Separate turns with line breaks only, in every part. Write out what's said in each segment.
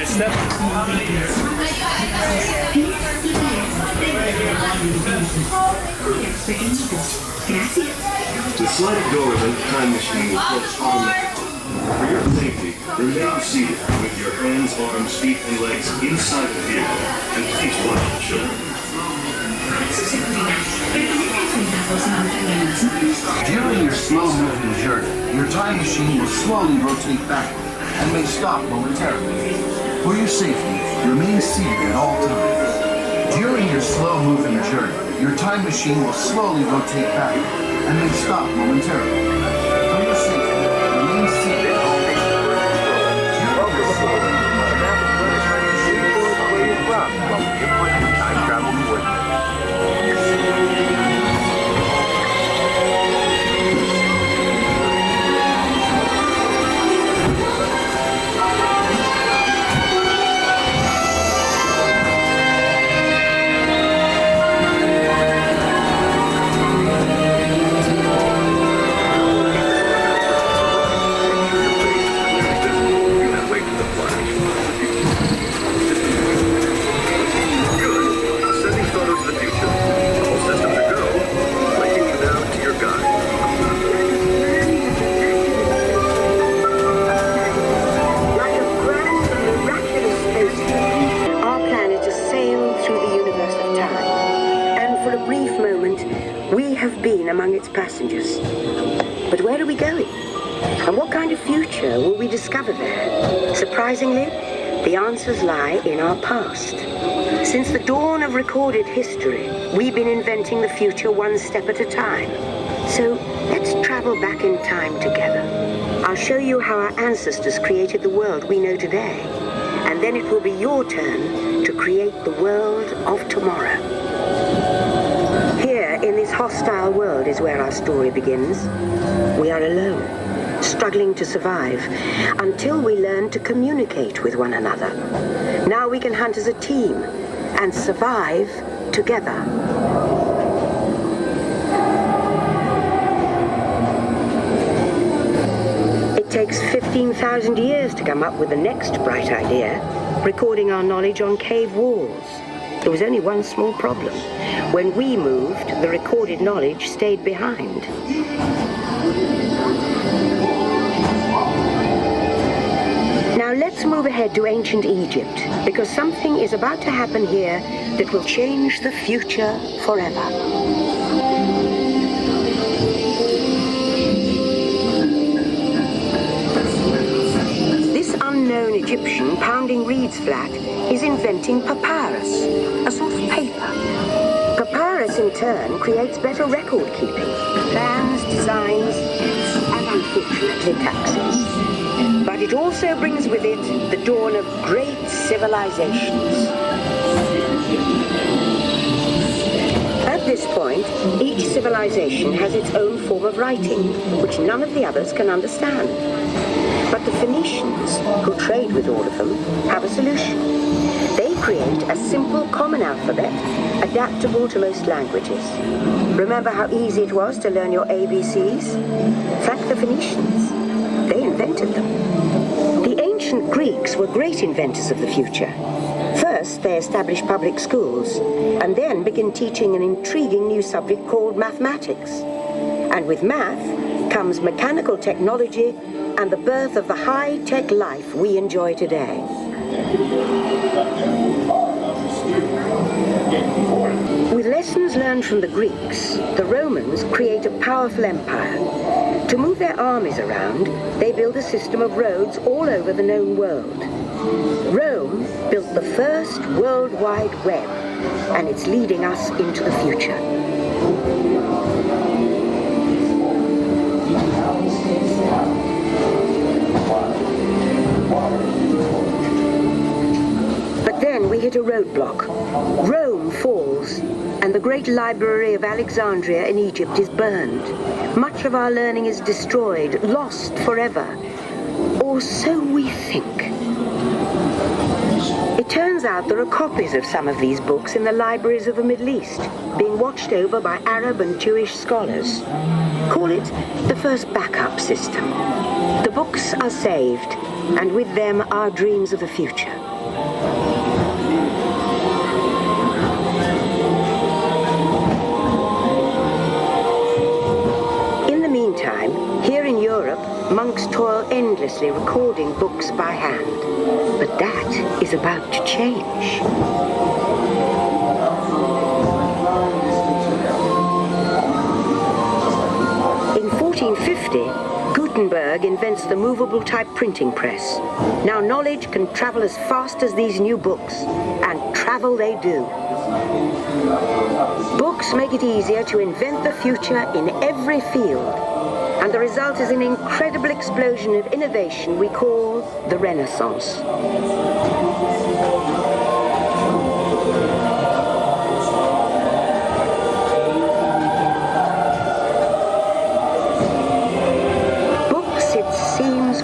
step.
The sliding door of the time machine will close automatically. For your safety, remain seated with your hands, arms, feet, and legs inside the vehicle, and please watch the children.
During your slow-moving journey, your time machine will slowly rotate backward and may stop momentarily. For your safety, remain seated at all times. During your slow-moving journey, your time machine will slowly rotate backward and may stop momentarily. For your safety, remain seated at all times.
Time travel coordinates.
Among its passengers. But where are we going? And what kind of future will we discover there? Surprisingly, the answers lie in our past. Since the dawn of recorded history, we've been inventing the future one step at a time. So let's travel back in time together. I'll show you how our ancestors created the world we know today. And then it will be your turn to create the world of tomorrow. In this hostile world is where our story begins. We are alone, struggling to survive, until we learn to communicate with one another. Now we can hunt as a team and survive together. It takes 15,000 years to come up with the next bright idea, recording our knowledge on cave walls. There was only one small problem. When we moved, the recorded knowledge stayed behind. Now let's move ahead to ancient Egypt, because something is about to happen here that will change the future forever. This unknown Egyptian pounding reeds flat is inventing papyrus, a sort of paper. Papyrus, in turn, creates better record keeping, plans, designs, and unfortunately taxes. But it also brings with it the dawn of great civilizations. At this point, each civilization has its own form of writing, which none of the others can understand. But the Phoenicians, who trade with all of them, have a solution. They create a simple common alphabet, adaptable to most languages. Remember how easy it was to learn your ABCs? In fact, the Phoenicians, they invented them. The ancient Greeks were great inventors of the future. First, they established public schools, and then began teaching an intriguing new subject called mathematics. And with math comes mechanical technology and the birth of the high-tech life we enjoy today. With lessons learned from the Greeks, the Romans create a powerful empire. To move their armies around, they build a system of roads all over the known world. Rome built the first World Wide Web, and it's leading us into the future. But then we hit a roadblock. Rome falls, and the great library of Alexandria in Egypt is burned. Much of our learning is destroyed, lost forever. Or so we think. It turns out there are copies of some of these books in the libraries of the Middle East, being watched over by Arab and Jewish scholars. Call it the first backup system. The books are saved, and with them our dreams of the future. In the meantime, here in Europe, monks toil endlessly recording books by hand. But that is about to change. In 1450, Gutenberg invents the movable-type printing press. Now knowledge can travel as fast as these new books, and travel they do. Books make it easier to invent the future in every field, and the result is an incredible explosion of innovation we call the Renaissance.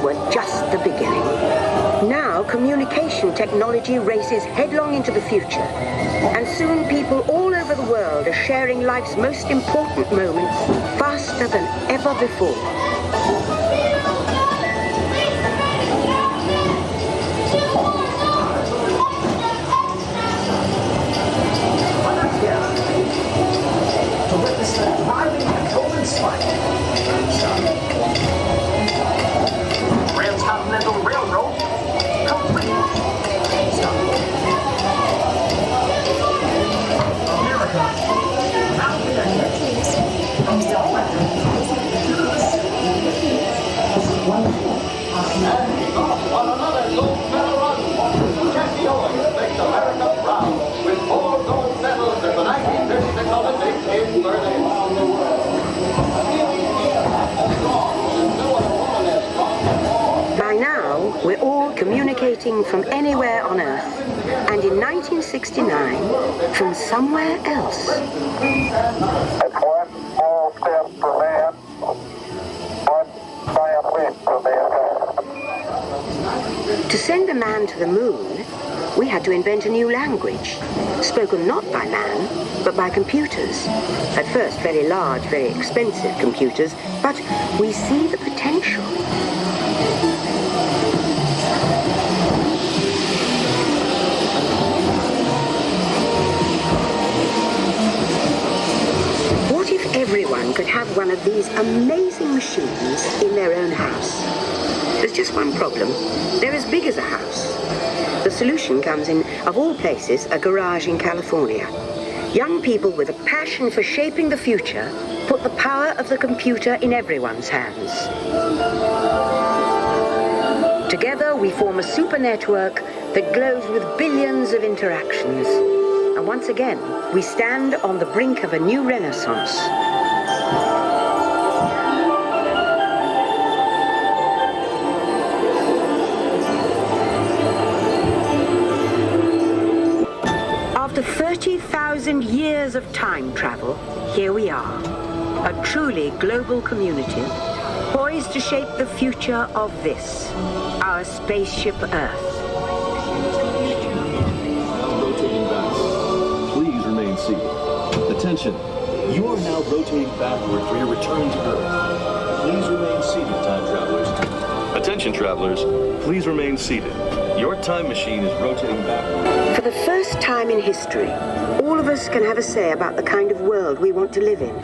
Were just the beginning. Now communication technology races headlong into the future, and soon people all over the world are sharing life's most important moments faster than ever before.
To witness the driving golden slide. Transcontinental Railroad complete. America now connected. And off on another gold medal run. Jackie Owens makes America proud with 4 gold medals in the 1956 Olympics in Berlin.
By now, we're all communicating from anywhere on Earth, and in 1969, from somewhere else.
It's one small step for man, one giant leap for mankind.
To send a man to the moon, we had to invent a new language, spoken not by man, but by computers. At first, very large, very expensive computers, but we see the potential. What if everyone could have one of these amazing machines in their own house? There's just one problem. They're as big as a house. The solution comes in, of all places, a garage in California. Young people with a passion for shaping the future put the power of the computer in everyone's hands. Together, we form a super network that glows with billions of interactions. And once again, we stand on the brink of a new renaissance. After 30,000 years of time travel, here we are, a truly global community, poised to shape the future of this, our Spaceship Earth.
Rotating back. Please remain seated. Attention, you are now rotating backward for your return to Earth. Please remain seated, time travelers. Attention, travelers, please remain seated. Your time machine is rotating backward.
For the first time in history, all of us can have a say about the kind of world we want to live in.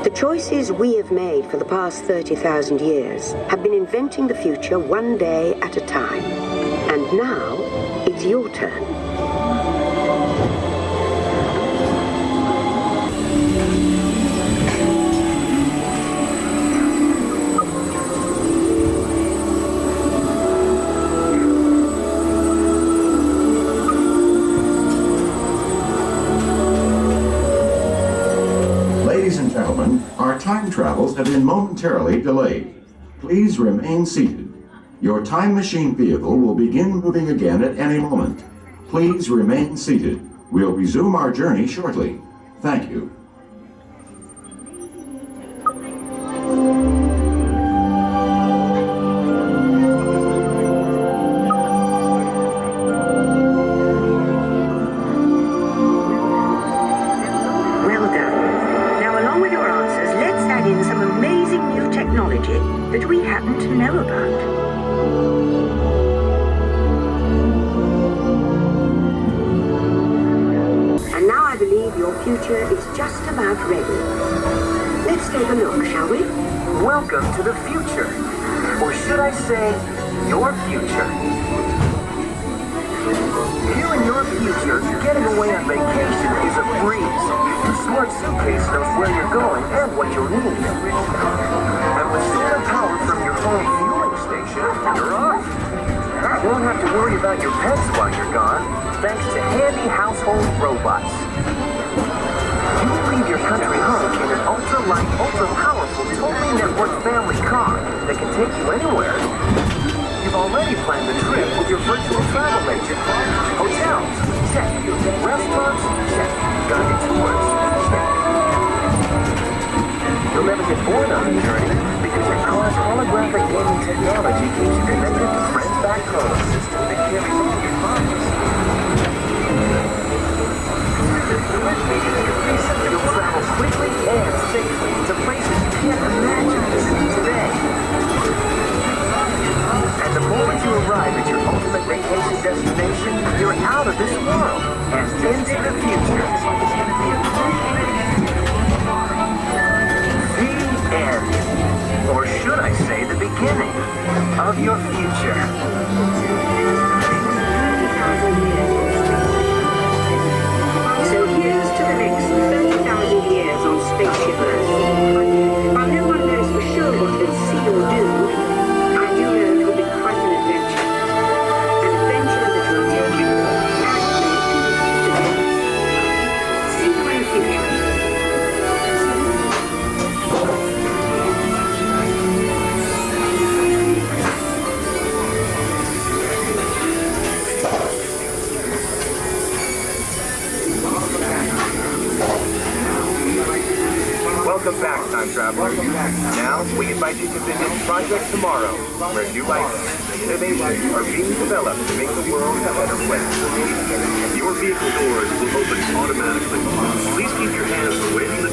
The choices we have made for the past 30,000 years have been inventing the future one day at a time. And now, it's your turn.
Ladies and gentlemen, our time travels have been momentarily delayed. Please remain seated. Your time machine vehicle will begin moving again at any moment. Please remain seated. We'll resume our journey shortly. Thank you.
Well done. Now, along with your answers, let's add in some amazing new technology that we happen to know about. future is just about ready. Let's take a look, shall we?
Welcome to the future. Or should I say, your future. Here in your future, getting away on vacation is a breeze. The smart suitcase knows where you're going and what you'll need. And with solar power from your home fueling station, you're off. You won't have to worry about your pets while you're gone, thanks to handy household robots. You will leave your country home in an ultra-light, ultra-powerful, totally networked family car that can take you anywhere. You've already planned the trip with your virtual travel agent. Hotels, check. Restaurants, check. Guided tours, check. You'll never get bored on the journey because your car's holographic gaming technology keeps you connected to friends back home, a system that carries all your files. You'll travel quickly and safely to places you can't imagine visiting today. And the moment you arrive at your ultimate vacation destination, you're out of this world and into the future. The end. Or should I say the beginning of your future.
So here's to the next 30,000 years on Spaceship Earth. While no one knows for sure what we'll see or do, I do know it will be quite an adventure. An adventure that will take you and see you in the future.
Welcome back, time travelers. Now, we invite you to visit Project Tomorrow, where new ideas and innovations are being developed to make the world a better place.
Your vehicle doors will open automatically. Please keep your hands away from the